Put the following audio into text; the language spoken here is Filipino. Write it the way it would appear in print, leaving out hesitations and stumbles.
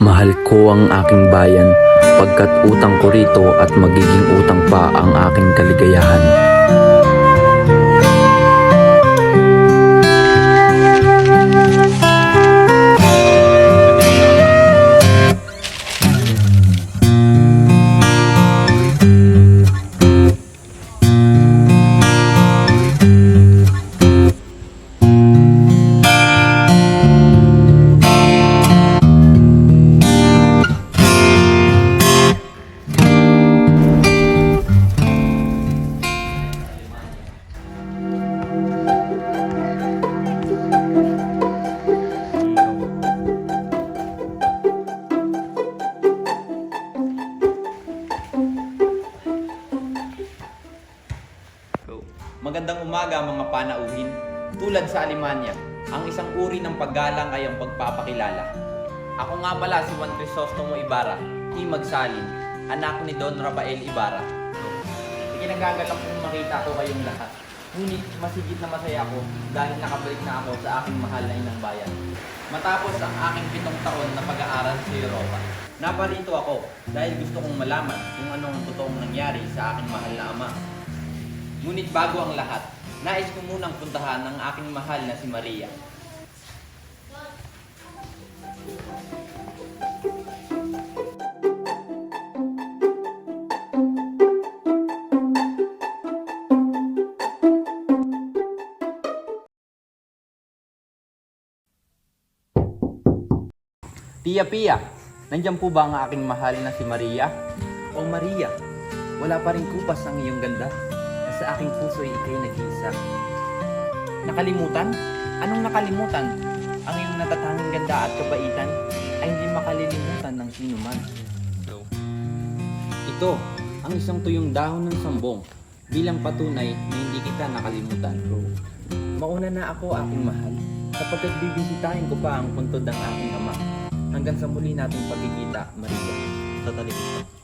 Mahal ko ang aking bayan, pagkat utang ko rito at magiging utang pa ang aking kaligayahan. Magandang umaga mga panauhin. Tulad sa Alemanya, ang isang uri ng paggalang ay ang pagpapakilala. Ako nga pala si Juan Crisostomo Ibarra, Magsalin, anak ni Don Rafael Ibarra. Ikinagagalak kong makita ko kayong lahat. Ngunit masigit na masaya ako dahil nakabalik na ako sa aking mahal na inang bayan. Matapos ang aking 7 taon na pag-aaral sa Europa. Naparito ako dahil gusto kong malaman kung anong totoong nangyari sa aking mahal na ama. Ngunit bago ang lahat, nais ko munang puntahan ang aking mahal na si Maria. Pia, nandiyan po ba ang aking mahal na si Maria? O Maria, wala pa rin kupas ang iyong ganda. Sa aking puso ay ikay nag-iisa. Nakalimutan? Anong nakalimutan? Ang iyong natatanging ganda at kabaitan ay hindi makalilimutan ng sino man. Ito, ang isang tuyong dahon ng sambong bilang patunay na hindi kita nakalimutan. Mauna na ako, aking mahal, sapagkat bibisitahin ko pa ang puntod ng aking ama. Hanggang sa muli nating pagkikita, Maria. Sa talikod.